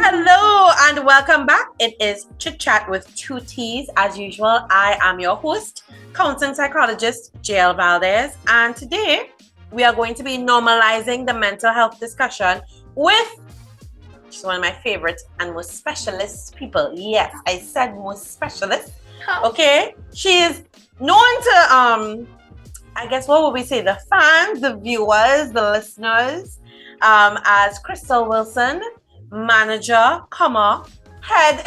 Hello and welcome back. It is Chit Chat with two T's. As usual, I am your host, counseling psychologist jvaldez, and today we are going to be normalizing the mental health discussion with she's one of my favorite and most specialist people. Yes, I said most specialist. Okay, she is known to I guess what would we say, the fans, the viewers, the listeners, as Khrystal Wilson, manager, head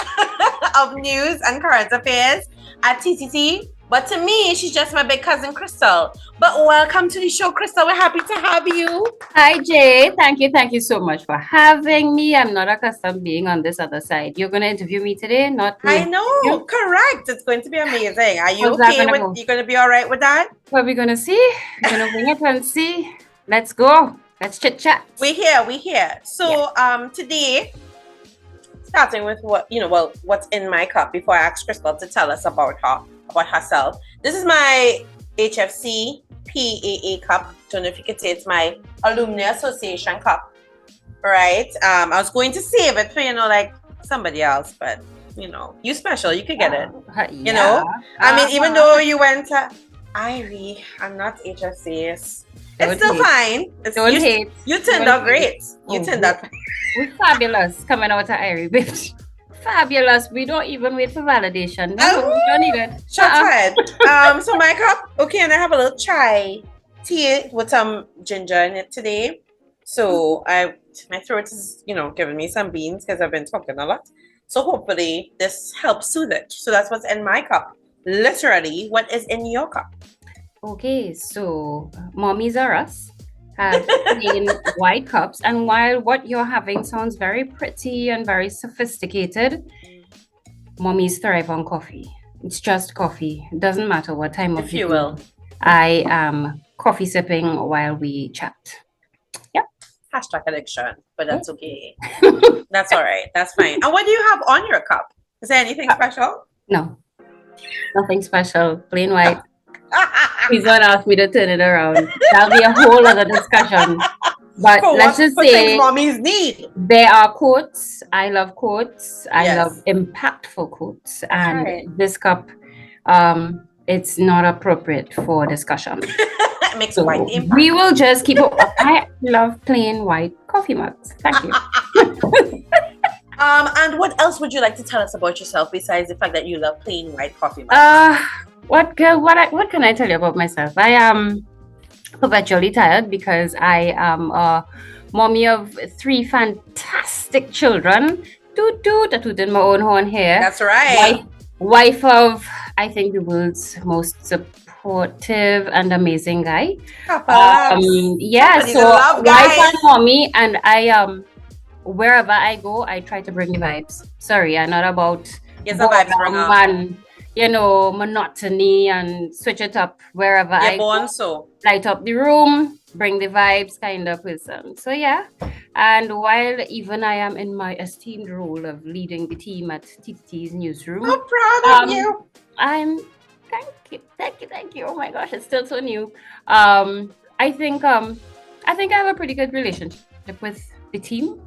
of news and current affairs at TCT. But to me, she's just my big cousin Khrystal. But welcome to the show, Khrystal. We're happy to have you. Hi, Jay. Thank you so much for having me. I'm not accustomed being on this other side. You're going to interview me today, not me. I know, correct. It's going to be amazing. Are you How's that okay gonna with? go? You going to be all right with that? What are we going to see? We're going to bring it and see. Let's go. Let's chit chat. We here. So today, starting with what's in my cup before I ask Khrystal to tell us about herself. This is my HFC PAA cup. Don't know if you could say it's my Alumni Association cup, right? I was going to save it for like somebody else, but you special, you could get it. You know, I mean, even though you went to Ivy, I'm not HFC. It's still fine. You turned out great. You turned out. We're fabulous coming out of Irie, bitch. Fabulous. We don't even wait for validation. No, we don't need it. Shots fired. So my cup, okay, and I have a little chai tea with some ginger in it today. So my throat is, giving me some beans because I've been talking a lot. So hopefully this helps soothe it. So that's what's in my cup. Literally, what is in your cup? Okay, so mommies are us have plain white cups, and while what you're having sounds very pretty and very sophisticated, mommies thrive on coffee. It's just coffee. It doesn't matter what time of If you will. I am coffee sipping while we chat. Yep. Hashtag addiction, but that's okay. That's all right. That's fine. And what do you have on your cup? Is there anything special? No, nothing special. Plain white. Please don't ask me to turn it around. That'll be a whole other discussion. But let's just say mommies need. There are quotes. I love quotes. I love impactful quotes. And this cup, it's not appropriate for discussion. It makes white impact. We will just keep it. I love plain white coffee mugs. Thank you. And what else would you like to tell us about yourself besides the fact that you love plain white coffee mugs? What can I tell you about myself? I am perpetually tired because I am a mommy of 3 fantastic children. Toot in my own horn here. That's right. Wife of, I think, the world's most supportive and amazing guy. Yeah, so wife and mommy, and I wherever I go, I try to bring the vibes. Sorry, I'm not about monotony and switch it up wherever I go. So light up the room, bring the vibes kind of person. So yeah, and while even I am in my esteemed role of leading the team at TTT's newsroom, I'm proud of you. Thank you. Oh my gosh, it's still so new. I think I have a pretty good relationship with the team.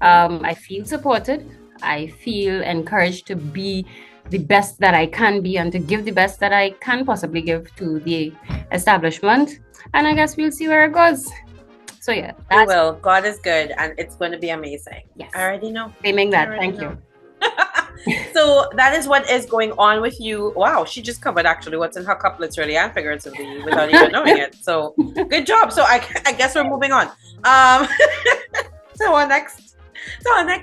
I feel supported. I feel encouraged to be the best that I can be and to give the best that I can possibly give to the establishment. And I guess we'll see where it goes. So yeah. We will. God is good and it's going to be amazing. Yes. I already know. Claiming that. Thank you. So that is what is going on with you. Wow, she just covered actually what's in her cup literally and figuratively without even knowing it. So good job. So I guess we're moving on. So our next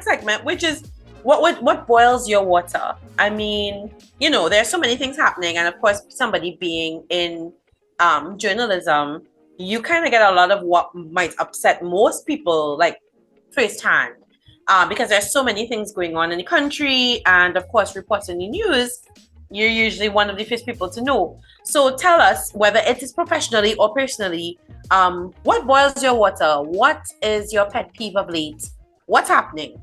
segment, which is what boils your water? I mean, there's so many things happening, and of course, somebody being in journalism, you kind of get a lot of what might upset most people, like firsthand, because there's so many things going on in the country, and of course, reporting the news, you're usually one of the first people to know. So tell us, whether it is professionally or personally, what boils your water? What is your pet peeve of late? What's happening?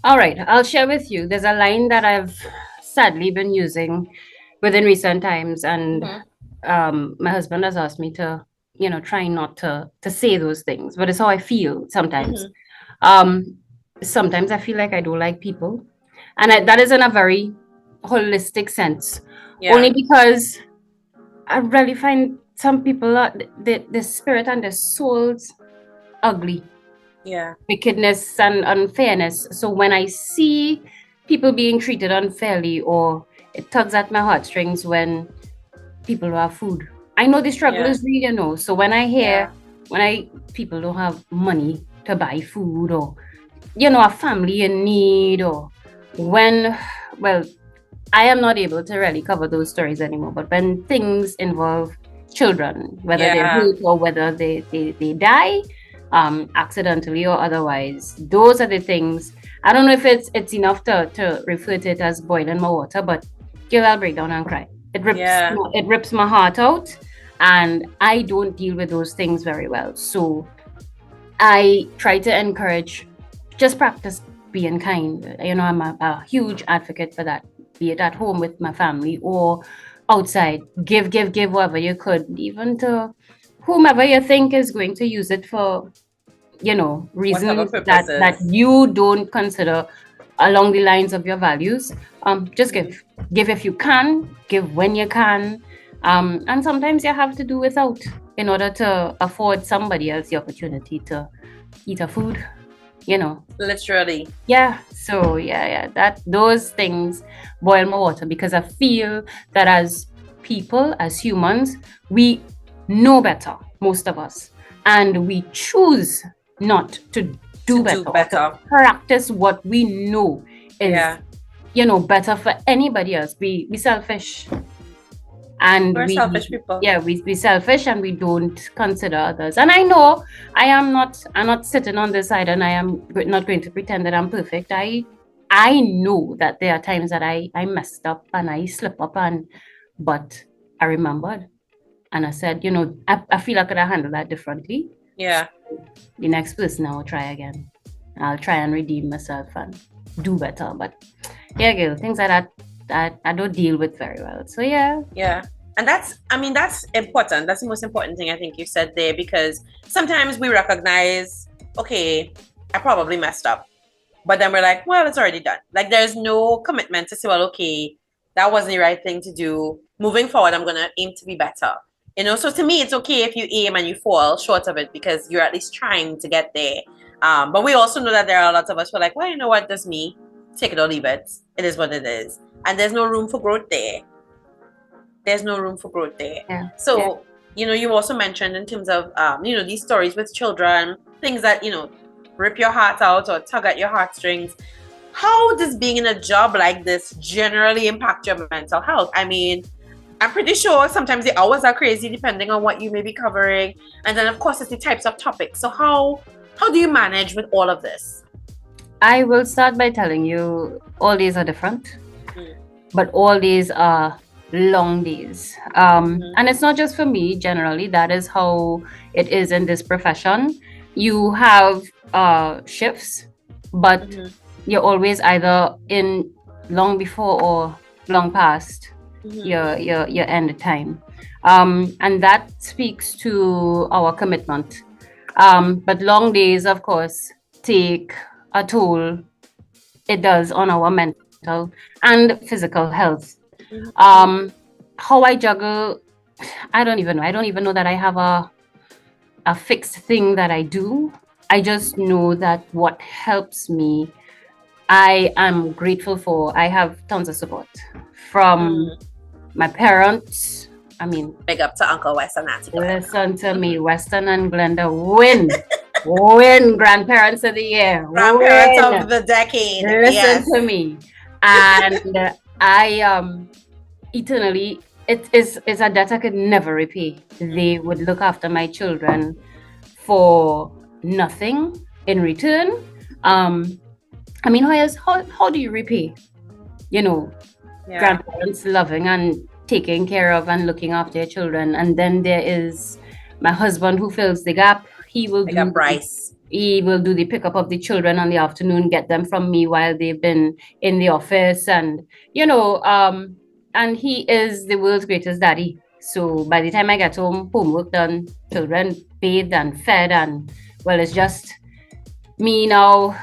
All right, I'll share with you. There's a line that I've sadly been using within recent times, and my husband has asked me to, try not to say those things, but it's how I feel sometimes. sometimes I feel like I don't like people. And that is in a very holistic sense. Yeah. Only because I really find some people are the spirit and the souls ugly, Yeah. wickedness and unfairness. So when I see people being treated unfairly, or it tugs at my heartstrings when people don't have food. I know the struggle Yeah. is real, So when I hear Yeah. when I people don't have money to buy food, or a family in need, or when, well, I am not able to really cover those stories anymore. But when things involve children, whether they're Yeah. hurt or whether they die, accidentally or otherwise, those are the things. I don't know if it's enough to refer to it as boiling my water, but girl, I'll break down and cry. Yeah. It rips my heart out, and I don't deal with those things very well. So I try to encourage, just practice being kind. I'm a huge advocate for that, be it at home with my family or outside. Give whatever you could, even to whomever you think is going to use it for, Whatever reasons that purposes. you don't consider along the lines of your values. Just Mhm. give if you can, give when you can. And sometimes you have to do without in order to afford somebody else the opportunity to eat a food, you know. Literally. Yeah. So yeah, that those things boil my water, because I feel that as people, as humans, we know better, most of us, and we choose not to To do do better or to better. practice what we know is, Yeah. better for anybody else. We selfish, and We're selfish we people. yeah we selfish, and we don't consider others. And I know I'm not sitting on this side, and I am not going to pretend that I'm perfect. I know that there are times that I messed up and I slip up, but I remembered, and I said, I feel I could have handled that differently. Yeah. The next person, I will try again. I'll try and redeem myself and do better. But yeah, girl, things like that I don't deal with very well. So yeah. Yeah. And that's important. That's the most important thing I think you said there, because sometimes we recognize, okay, I probably messed up. But then we're like, well, it's already done. Like there's no commitment to say, well, okay, that wasn't the right thing to do. Moving forward, I'm gonna aim to be better. So to me, it's okay if you aim and you fall short of it, because you're at least trying to get there. But we also know that there are a lot of us who are like, well, you know what, that's me. Take it or leave it. It is what it is. And there's no room for growth there. There's no room for growth there. Yeah. Yeah. So, you also mentioned in terms of, these stories with children, things that, rip your heart out or tug at your heartstrings. How does being in a job like this generally impact your mental health? I mean, I'm pretty sure sometimes the hours are crazy depending on what you may be covering. And then, of course, it's the types of topics. So how do you manage with all of this? I will start by telling you all days are different, but all days are long days. And it's not just for me, generally, that is how it is in this profession. You have shifts, but Mm-hmm. you're always either in long before or long past your end time. And that speaks to our commitment. But long days, of course, take a toll. It does on our mental and physical health. Mm-hmm. Um, how I juggle, I don't even know. I don't even know that I have a fixed thing that I do. I just know that what helps me, I am grateful for. I have tons of support from my parents. I mean, Big up to Uncle Wes and Auntie Glenn. listen to me, Weston and Glenda win grandparents of the year, Grandparents win. of the decade. Listen Yes. to me, and I eternally, it is a debt I could never repay. They would look after my children for nothing in return. Um, I mean, how do you repay? You know, Yeah. grandparents loving and taking care of and looking after their children, and then there is my husband who fills the gap. Big up Bryce. He will do the pickup of the children on the afternoon, get them from me while they've been in the office, and and he is the world's greatest daddy. So by the time I get home, homework done, children bathed and fed, and well, it's just me now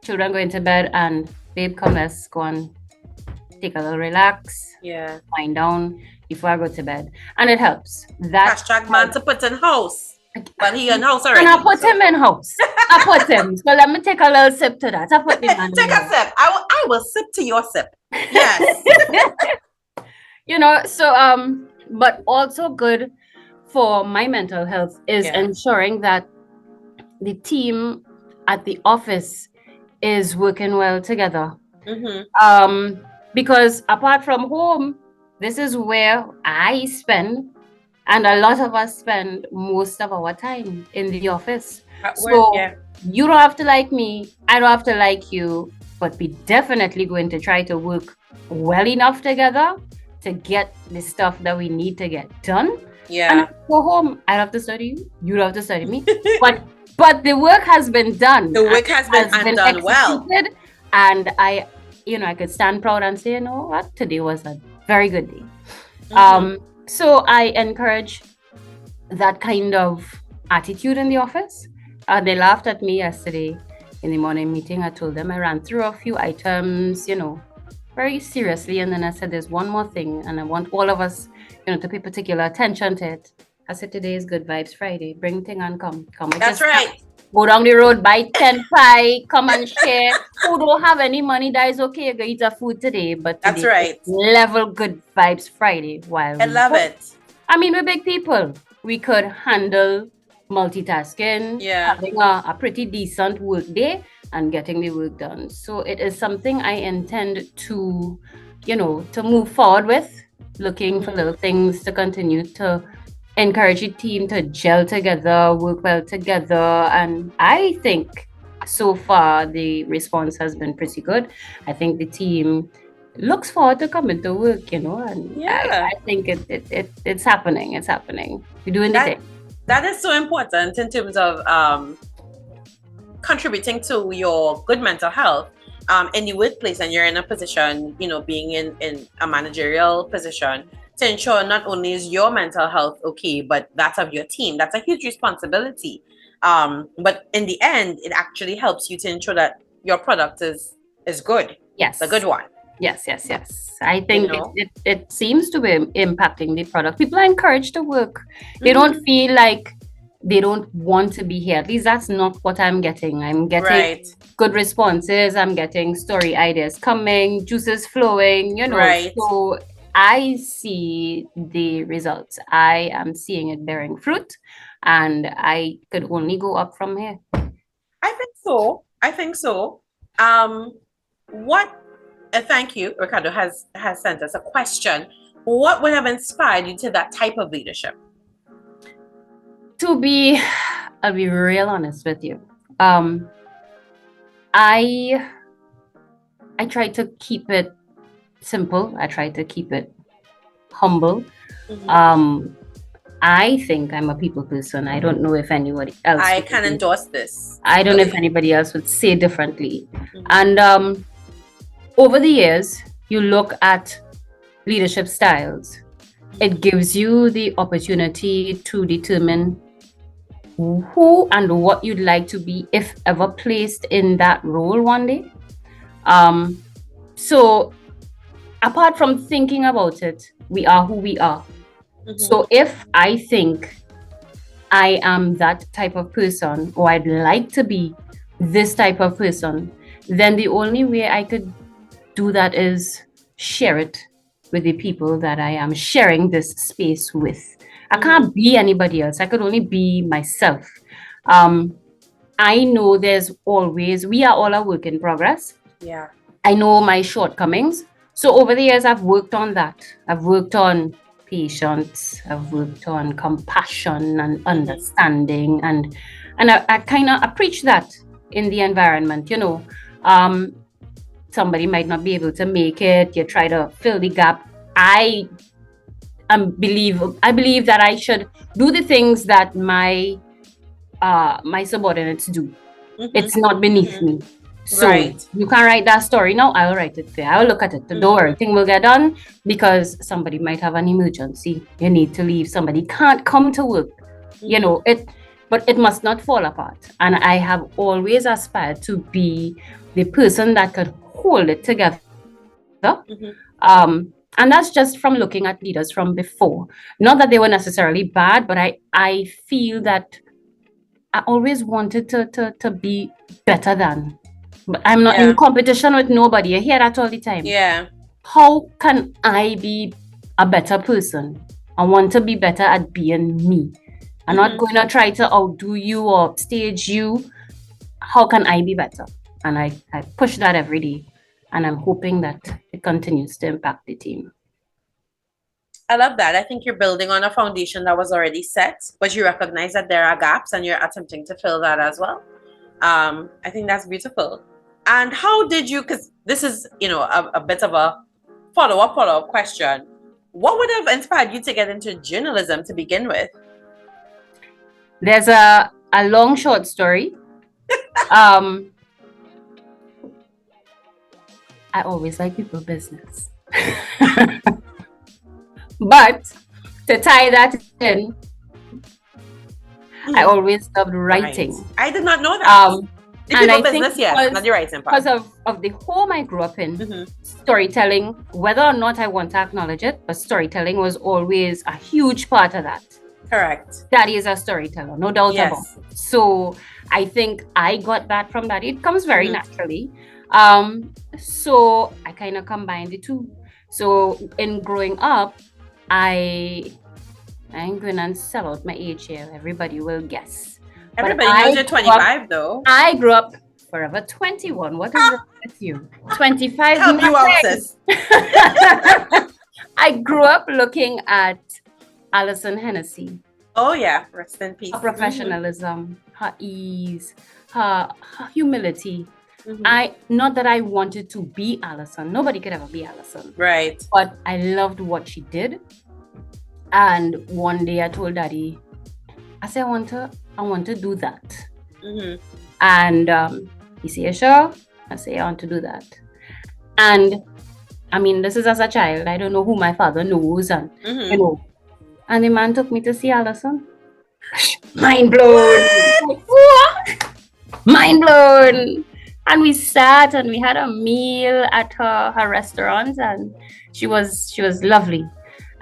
children going to bed, and babe, come, let's go and take a little relax, Yeah. wind down before I go to bed. And it helps. That Hashtag man to put in house. But he in house already. and I put him in house. I put him. So let me take a little sip to that. I put the man Take in a sip. I will sip to your sip. Yes. So but also good for my mental health is ensuring that the team at the office is working well together. Because apart from home, this is where I spend, and a lot of us spend most of our time in the office. You don't have to like me, I don't have to like you, but we definitely going to try to work well enough together to get the stuff that we need to get done. Yeah. And go home, I have to study you, you have to study me. but the work has been done. The work has been done well. And I could stand proud and say, you know what, today was a very good day. So I encourage that kind of attitude in the office. They laughed at me yesterday in the morning meeting. I told them I ran through a few items, very seriously. And then I said, there's one more thing, and I want all of us, to pay particular attention to it. I said, today is Good Vibes Friday. Bring thing and come. That's right. Go down the road, buy 10 pie, come and share. Who don't have any money, that is okay. You go eat a food today. But today, that's right. Level Good Vibes Friday. I love it. I mean, we're big people. We could handle multitasking, having a pretty decent work day and getting the work done. So it is something I intend to, to move forward with, looking for little things to continue to encourage the team to gel together, work well together. And I think so far the response has been pretty good. I think the team looks forward to coming to work, and I think it's happening. It's happening. We're doing the thing. That is so important in terms of contributing to your good mental health in the workplace, and you're in a position, being in a managerial position, to ensure not only is your mental health okay, but that of your team. That's a huge responsibility. But in the end, it actually helps you to ensure that your product is good. Yes. The good one. Yes. I think it seems to be impacting the product. People are encouraged to work. They don't feel like they don't want to be here. At least that's not what I'm getting. I'm getting good responses. I'm getting story ideas coming, juices flowing, So I see the results. I am seeing it bearing fruit, and I could only go up from here. I think so. Thank you. Ricardo has sent us a question. What would have inspired you to that type of leadership? I'll be real honest with you. I try to keep it simple. I try to keep it humble. I think I'm a people person. I don't know if anybody else. I can endorse this. I don't know if anybody else would say differently. And over the years, you look at leadership styles. It gives you the opportunity to determine who and what you'd like to be, if ever placed in that role one day. So apart from thinking about it, we are who we are. So if I think I am that type of person, or I'd like to be this type of person, then the only way I could do that is share it with the people that I am sharing this space with. I can't be anybody else. I could only be myself. I know we are all a work in progress. Yeah. I know my shortcomings. So over the years, I've worked on that. I've worked on patience. I've worked on compassion and understanding. And I kind of preach that in the environment, somebody might not be able to make it. You try to fill the gap. I believe that I should do the things that my subordinates do. It's not beneath me. So you can write that story. No, I'll write it there. I'll look at it. Don't worry, thing will get done, because somebody might have an emergency. You need to leave. Somebody can't come to work. But but it must not fall apart. And I have always aspired to be the person that could hold it together. And that's just from looking at leaders from before. Not that they were necessarily bad, but I feel that I always wanted to be better than. But I'm not in competition with nobody. I hear that all the time. Yeah. How can I be a better person? I want to be better at being me. I'm not going to try to outdo you or upstage you. How can I be better? And I push that every day. And I'm hoping that it continues to impact the team. I love that. I think you're building on a foundation that was already set, but you recognize that there are gaps and you're attempting to fill that as well. I think that's beautiful. And how did you, because this is, a bit of a follow-up question. What would have inspired you to get into journalism to begin with? There's a long short story. I always like people business. But to tie that in, I always loved writing. Right. I did not know that. And I think not the writing part. Because of the home I grew up in, storytelling, whether or not I want to acknowledge it, but storytelling was always a huge part of that. Correct. Daddy is a storyteller, no doubt about it. So I think I got that from Daddy. It comes very naturally. So I kind of combined the two. So in growing up, I ain't going to sell out my age here. Everybody will guess. Everybody knows you're 25 though. I grew up forever 21. What is it with you? 25. Help you out, sis. I grew up looking at Alison Hennessy. Oh yeah, rest in peace. Her professionalism, her ease, her humility. Not that I wanted to be Alison. Nobody could ever be Alison. Right. But I loved what she did. And one day I told Daddy, I said, I want to do that. And he said, sure? I say, I want to do that. And I mean, this is as a child. I don't know who my father knows. And, and the man took me to see Alison. Mind blown. What? Mind blown. And we sat and we had a meal at her restaurant, and she was lovely.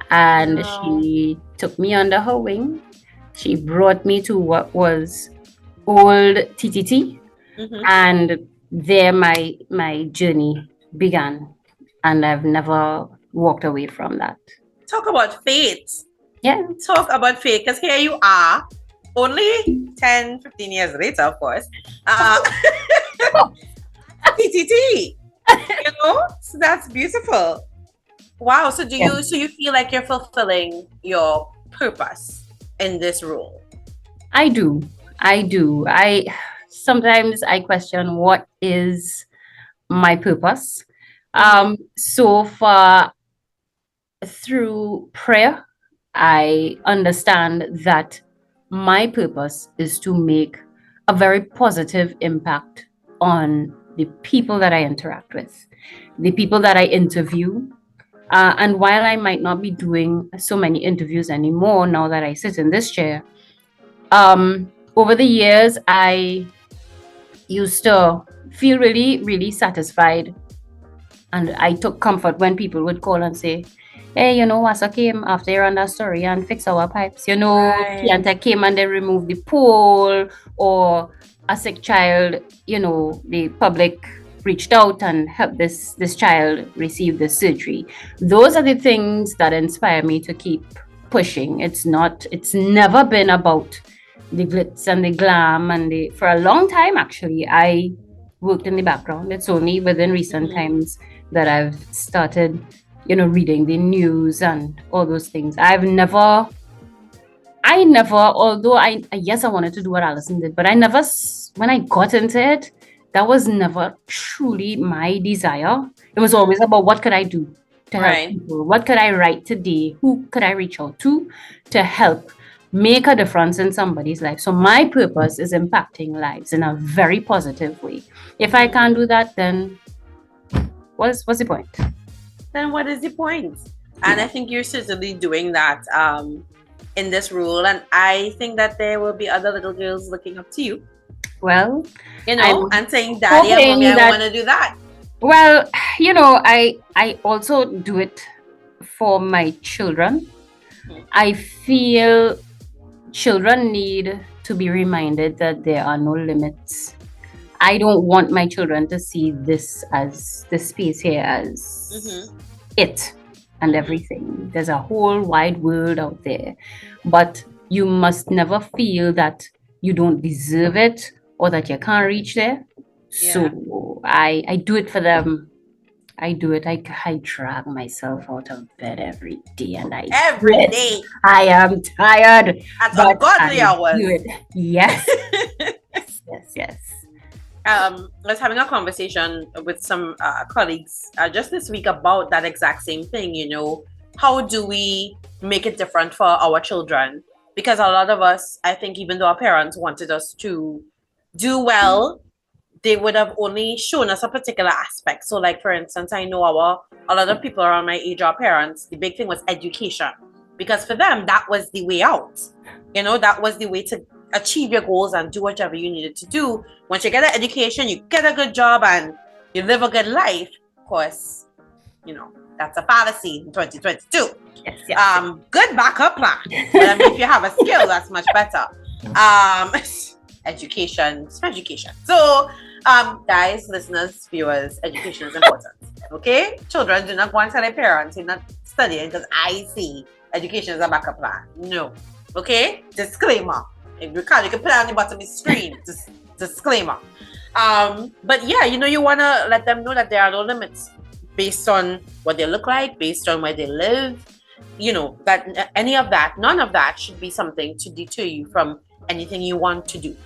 And she took me under her wing. She brought me to what was old TTT, and there my journey began, and I've never walked away from that. Talk about fate. Yeah. Talk about fate, because here you are, only 10, 15 years later, of course. TTT, so that's beautiful. Wow. So so you feel like you're fulfilling your purpose in this role? I do. Sometimes I question what is my purpose. So far through prayer, I understand that my purpose is to make a very positive impact on the people that I interact with, the people that I interview. And while I might not be doing so many interviews anymore now that I sit in this chair, over the years, I used to feel really, really satisfied. And I took comfort when people would call and say, hey, Wasa came after you ran that story and fix our pipes. Kianta came and they removed the pole, or a sick child, the public reached out and helped this child receive the surgery. Those are the things that inspire me to keep pushing. It's never been about the glitz and the glam for a long time, actually, I worked in the background. It's only within recent times that I've started, reading the news and all those things. I never, although I wanted to do what Alison did, but when I got into it, that was never truly my desire. It was always about what could I do to help people? What could I write today? Who could I reach out to help make a difference in somebody's life? So my purpose is impacting lives in a very positive way. If I can't do that, then what's the point? Then what is the point? And I think you're certainly doing that. in this role, and I think that there will be other little girls looking up to you. Well, You know, and saying, "Daddy and mommy, I want to do that." Well, you know, I also do it for my children. I feel children need to be reminded that there are no limits. I don't want my children to see this space here as it and everything. There's a whole wide world out there, but you must never feel that you don't deserve it or that you can't reach there. Yeah. So I do it for them. I do it. I drag myself out of bed every day, and every day. I am tired. At ungodly hours. Yes. Yes. I was having a conversation with some colleagues just this week about that exact same thing. You know, how do we make it different for our children? Because a lot of us, I think, even though our parents wanted us to do well, they would have only shown us a particular aspect. So, like, for instance, I know a lot of people around my age, our parents, the big thing was education. Because for them, that was the way out. You know, that was the way to achieve your goals and do whatever you needed to do. Once you get an education, you get a good job and you live a good life. Of course, you know, that's a fallacy in 2022. Yes. Good backup plan. But I mean, if you have a skill, that's much better. Education. So, guys, listeners, viewers, education is important. Okay? Children, do not go and tell their parents you're not studying because I see education is a backup plan. No. Okay? Disclaimer. If you can put it on the bottom of the screen. Disclaimer. But yeah, you know, you want to let them know that there are no limits based on what they look like, based on where they live. You know, that any of that, none of that should be something to deter you from anything you want to do.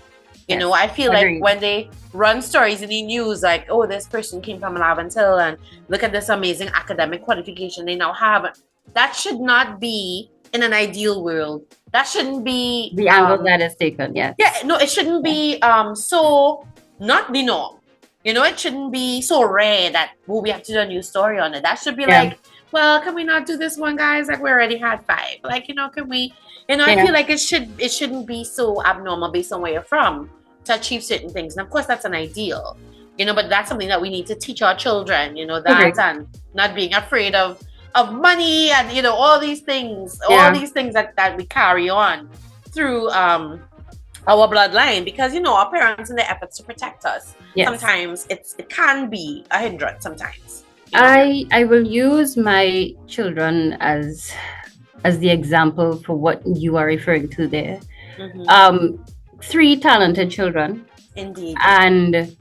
You know, I feel like when they run stories in the news, like, oh, this person came from Laventille Hill and look at this amazing academic qualification they now have. That should not be, in an ideal world, that shouldn't be the angle that is taken. Yeah. Yeah, no, it shouldn't be so not the norm. You know, it shouldn't be so rare that we have to do a new story on it. That should be like, well, can we not do this one, guys? Like, we already had 5. Like, you know, can we? You know, I feel like it shouldn't be so abnormal based on where you're from to achieve certain things. And of course, that's an ideal. You know, but that's something that we need to teach our children. You know, that and not being afraid of money and, you know, all these things that we carry on through our bloodline, because, you know, our parents, in their efforts to protect us, sometimes it can be a hindrance sometimes. I will use my children as the example for what you are referring to there. 3 talented children. Indeed. And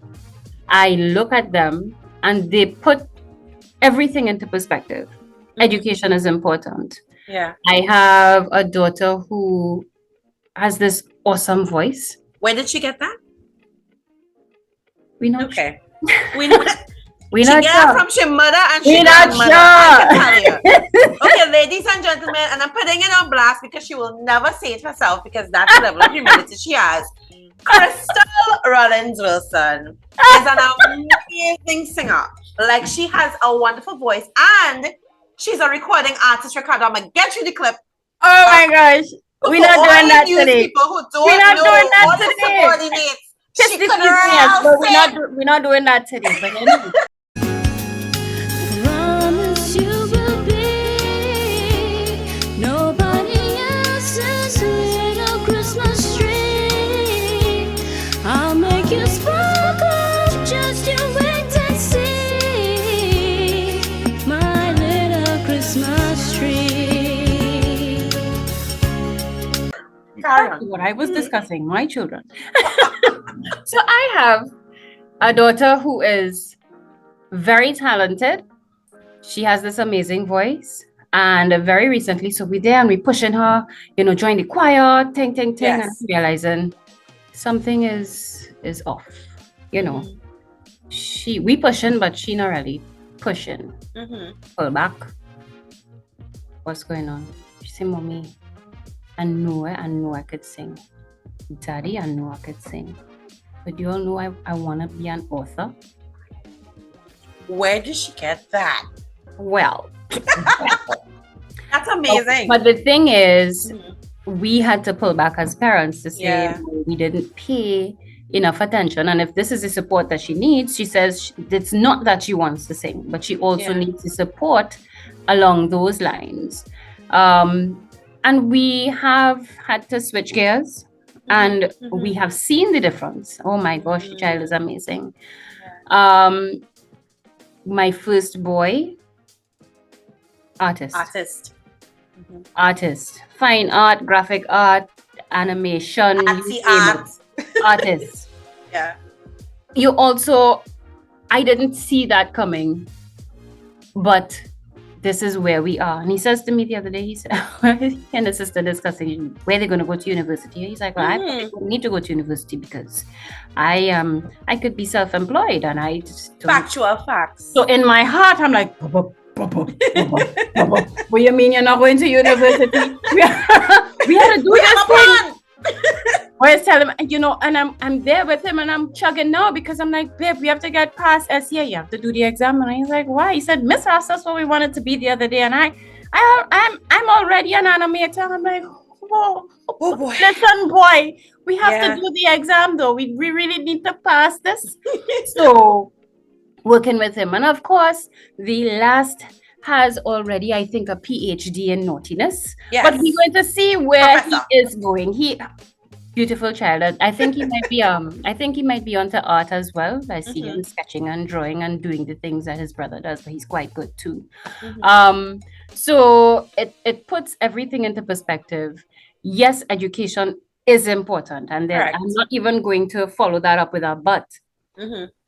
I look at them and they put everything into perspective. Education is important. Yeah. I have a daughter who has this awesome voice. Where did she get that? We know. Okay. We know that. She got it from she mother and she grandmother. I can tell you. Okay, ladies and gentlemen, and I'm putting it on blast because she will never say it herself because that's the level of humility she has. Khrystal Wilson is an amazing singer. Like, she has a wonderful voice and she's a recording artist. Ricardo, I'm gonna get you the clip. Oh my gosh. We're not doing that today. We're not doing that today. She could we're not doing that today. But anyway. What I was discussing, my children. So I have a daughter who is very talented. She has this amazing voice. And very recently, so we're there and we're pushing her, you know, join the choir, ting, and realizing something is off. You know, we pushing, but she not really pushing. Pull back. What's going on? She said, Mommy, I know I could sing. Daddy, I know I could sing. But you all know I want to be an author. Where did she get that? Well, that's amazing. But the thing is, we had to pull back as parents to say Yeah. we didn't pay enough attention. And if this is the support that she needs, she says it's not that she wants to sing, but she also Yeah. needs the support along those lines. And we have had to switch gears, and we have seen the difference. Oh my gosh, the child is amazing. My first boy, artist, fine art, graphic art, animation, you Artsy name art. it, artist. Yeah. You also, I didn't see that coming, but this is where we are. And he says to me the other day, he said, he and his sister discussing where they're going to go to university. He's like, well, I probably don't need to go to university because I could be self-employed, and I just don't. Factual facts. So in my heart, I'm like, what you mean you're not going to university? We had to do this thing. Always tell him, and I'm there with him, and I'm chugging now because I'm like, babe, we have to get past SEA. You have to do the exam. And he's like, why? He said, Miss asked us what we wanted to be the other day, and I'm already an animator. I'm like, oh boy. Listen, boy, we have to do the exam though. We really need to pass this. So working with him, and of course, the last has already, I think, a PhD in naughtiness. Yes. But we're going to see where he is going. Beautiful child. I think he might be onto art as well. I see him sketching and drawing and doing the things that his brother does, but he's quite good too. So it puts everything into perspective. Yes, education is important, and then I'm not even going to follow that up with a but.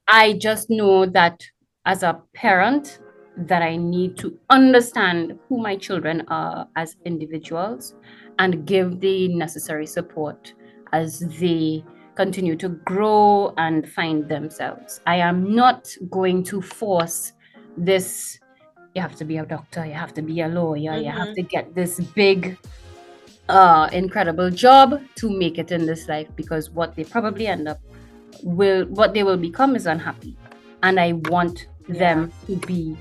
I just know that as a parent, that I need to understand who my children are as individuals and give the necessary support as they continue to grow and find themselves. I am not going to force this, you have to be a doctor, you have to be a lawyer, you have to get this big, incredible job to make it in this life, because what they probably what they will become is unhappy. And I want them to be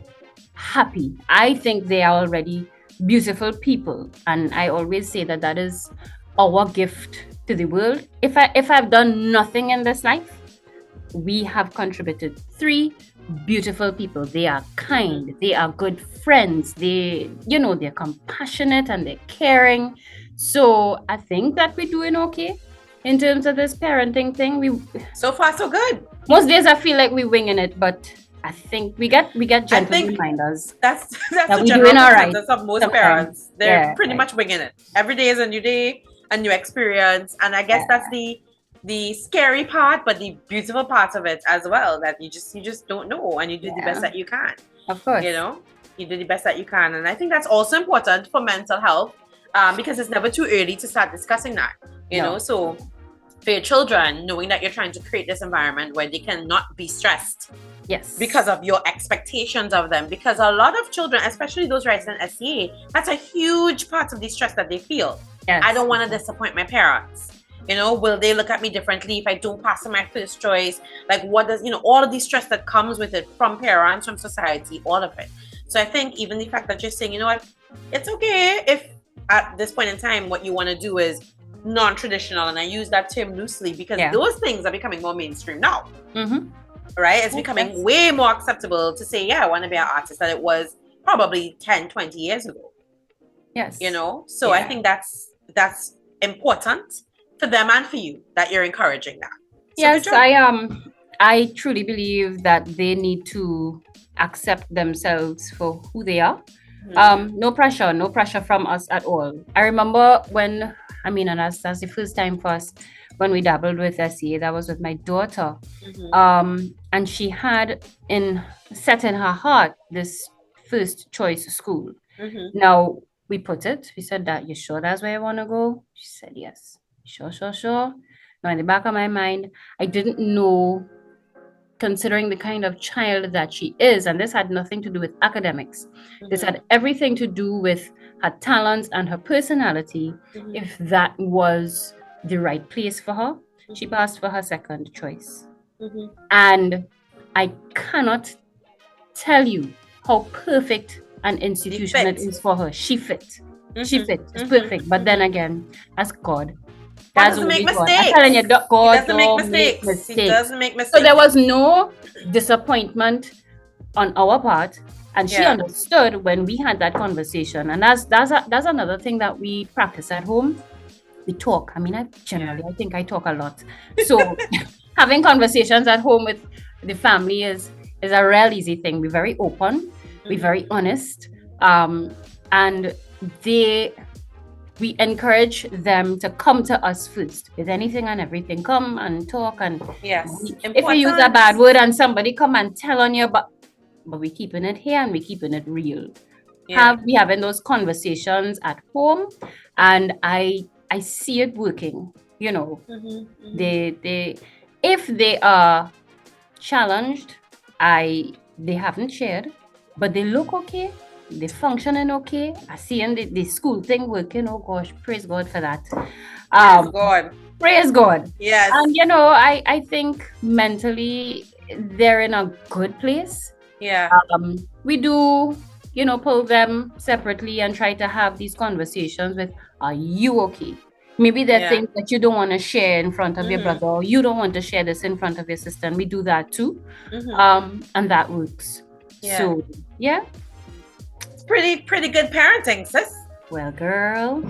happy. I think they are already beautiful people. And I always say that is our gift to the world. If I've done nothing in this life, we have contributed 3 beautiful people. They are kind, they are good friends, they're compassionate and they're caring. So I think that we're doing okay in terms of this parenting thing. So far so good. Most days I feel like we're winging it, but I think we get gentle reminders. That's that the general consensus of most parents. They're pretty much winging it. Every day is a new day, a new experience, and I guess that's the scary part, but the beautiful part of it as well. That you just don't know, and you do the best that you can. Of course, you do the best that you can, and I think that's also important for mental health, because it's never too early to start discussing that. You know, so for your children, knowing that you're trying to create this environment where they cannot be stressed. Yes. Because of your expectations of them. Because a lot of children, especially those raised in SEA, that's a huge part of the stress that they feel. Yes. I don't want to disappoint my parents. Will they look at me differently if I don't pass in my first choice? Like, what does, all of the stress that comes with it from parents, from society, all of it. So I think even the fact that you're saying, it's okay if at this point in time, what you want to do is non-traditional, and I use that term loosely because those things are becoming more mainstream now. Right? It's becoming way more acceptable to say, I want to be an artist than it was probably 10, 20 years ago. Yes. So I think that's important for them and for you that you're encouraging that. So yes, I truly believe that they need to accept themselves for who they are. No pressure from us at all. I remember and that's the first time for us when we dabbled with SEA. That was with my daughter. And she had set in her heart this first choice school. Now we said that, you sure that's where you want to go? She said yes. Sure. Now in the back of my mind, I didn't know, considering the kind of child that she is, and this had nothing to do with academics. This had everything to do with her talents and her personality, if that was the right place for her. She passed for her second choice. And I cannot tell you how perfect an institution it is for her. She fit. She Mhm. fit. It's Mhm. perfect. But then again, that's God. God That's doesn't make only God. I'm telling you, mistakes. He God doesn't make don't make mistakes. He mistakes. doesn't make So there mistakes. was no disappointment on our part, and she Yeah. understood when we had that conversation. And that's another thing that we practice at home. We talk. I mean, Yeah. I think I talk a lot. So having conversations at home with the family is a real easy thing. We're very open. We're Mhm. very honest. And they we encourage them to come to us first with anything and everything. Come and talk. And Yes. if you use a Important. bad word and somebody come and tell on you, but we keeping it here and we keeping it real. Yeah. We having those conversations at home, and I see it working. You know, Mhm. Mhm. they if they are challenged, they haven't shared, but they look okay. They functioning okay. I see in the school thing working. Oh gosh, praise God for that. Praise Um, God. praise God. Yes. And you know, I think mentally they're in a good place. Yeah. We do, pull them separately and try to have these conversations with, are you okay? Maybe there are Yeah. things that you don't want to share in front of your Mhm. brother, or you don't want to share this in front of your sister, and we do that too. Mhm. And that works. Yeah. So, yeah, It's pretty good parenting, sis. well, girl,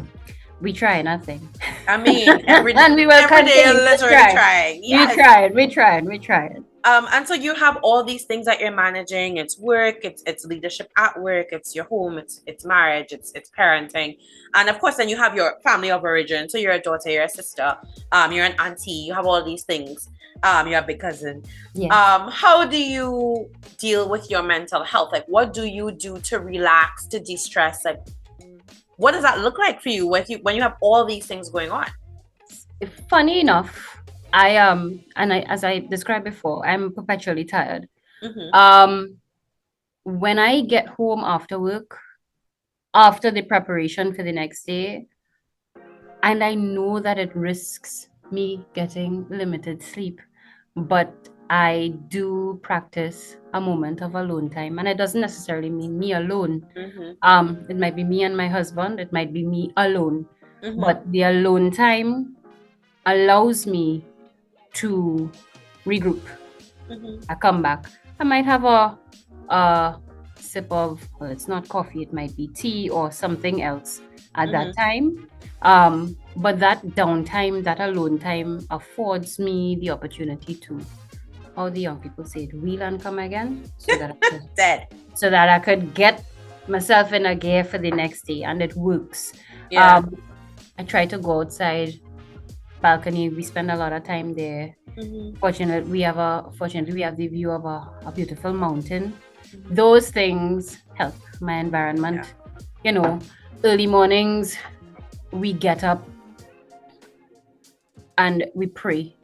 we try nothing. I mean, And we will every day you're continue to literally try. trying. We Yes. tried, we tried, we tried. And so you have all these things that you're managing. It's work, it's leadership at work, it's your home, it's marriage, it's parenting, and of course, then you have your family of origin. So you're a daughter, you're a sister, you're an auntie. You have all these things. You're a big cousin. Yes. How do you deal with your mental health? Like, what do you do to relax, to de-stress? Like, what does that look like for you when you have all these things going on? Funny enough, as I described before, I'm perpetually tired. Mm-hmm. When I get home after work, after the preparation for the next day, and I know that it risks me getting limited sleep, but I do practice a moment of alone time, and it doesn't necessarily mean me alone. Mm-hmm. It might be me and my husband, it might be me alone, Mm-hmm. but the alone time allows me to regroup. Mm-hmm. I come back. I might have a sip of, well, it's not coffee, it might be tea or something else at that Mm-hmm. time. But that downtime, that alone time affords me the opportunity to, how the young people say it, wheel and come again, Dead. so that I could get myself in a gear for the next day, and it works. Yeah. I try to go outside, balcony. We spend a lot of time there. Mm-hmm. Fortunately, we have the view of a beautiful mountain. Those things help my environment. You know, early mornings we get up and we pray,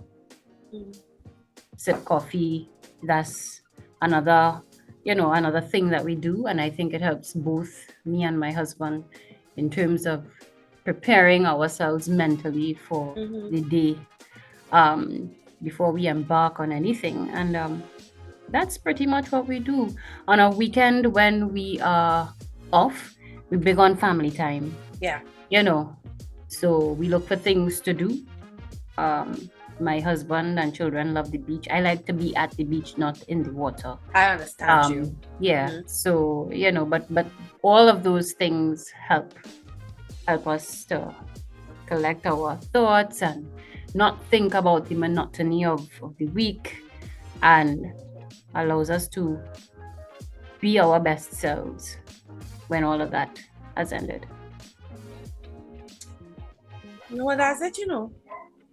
sip coffee. That's another, another thing that we do, and I think it helps both me and my husband in terms of preparing ourselves mentally for Mm-hmm. the day, before we embark on anything. And that's pretty much what we do. On a weekend when we are off, we big on family time. Yeah. So we look for things to do. My husband and children love the beach. I like to be at the beach, not in the water. I understand you. Yeah. Mhm. So but all of those things help us to collect our thoughts and not think about the monotony of the week, and allows us to be our best selves when all of that has ended. No, that's it,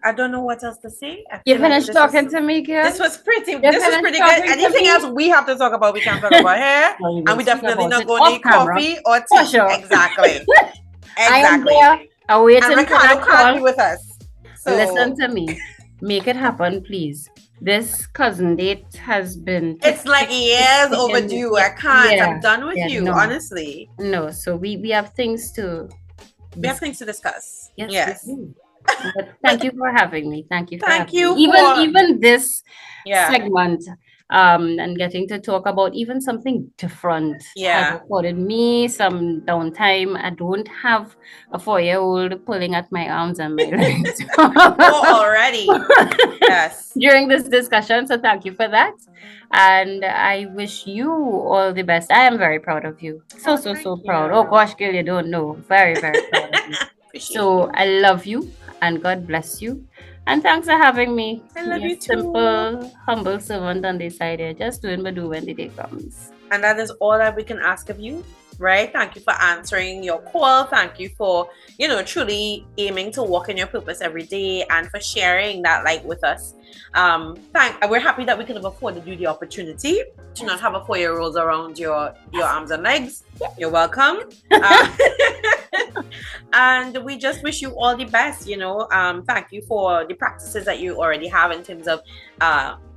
I don't know what else to say. I You feel like finished talking to me, girl? this was pretty You this was finished pretty good. talking to Anything me? else we have to talk about, we can talk about here. Well, we And will we speak definitely about not it gonna off need camera, coffee or for tea. sure. Exactly. I am Exactly. there And waiting for that Ricardo can't be call. with us. So Listen to me. Make it happen, please. This cousin date has been it's like years overdue. I can't. I'm Yeah, done with yeah, you, no, honestly. no. So we have things to We have discuss. things to discuss. Yes, we Yes. do. But But thank you for having me. Thank you for thank having me. you Even for even this yeah. segment and getting to talk about even something different has Yeah. afforded me some downtime. I don't have a 4-year-old pulling at my arms and my legs Oh, already. Yes. during this discussion. So thank you for that. And I wish you all the best. I am very proud of you. So, Oh, so, thank so proud. Oh you. gosh, girl, you don't know. Very, very proud of you. Appreciate So you. I love you and God bless you. And thanks for having me. I love Your you too. simple, humble servant on this side here. Just doing my do when the day comes. And that is all that we can ask of you, right? Thank you for answering your call. Thank you for, truly aiming to walk in your purpose every day and for sharing that light with us. We're happy that we can have afforded you the opportunity to not have a 4-year-old around your arms and legs. You're welcome. And we just wish you all the best. Thank you for the practices that you already have in terms of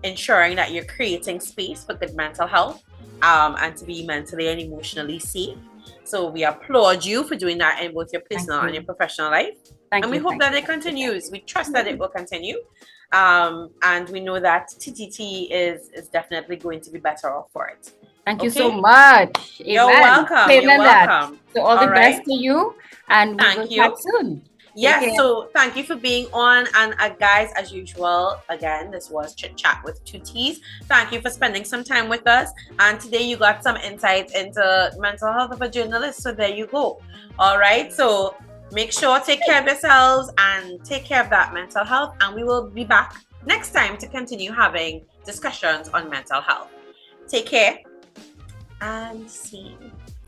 ensuring that you're creating space for good mental health, and to be mentally and emotionally safe. So we applaud you for doing that in both your personal and your professional life. Thank And you. we hope that it continues. We trust that it will continue. And we know that TTT is definitely going to be better off for it. Thank you Okay? so much. You're Amen. welcome. Claim You're that. welcome. So all the All best right. to you, and we Thank will you. chat soon. Yes, so thank you for being on. And guys, as usual, again, this was Chit Chat with 2 T's. Thank you for spending some time with us. And today you got some insights into mental health of a journalist. So there you go. All right. So make sure, take care of yourselves and take care of that mental health. And we will be back next time to continue having discussions on mental health. Take care and see you.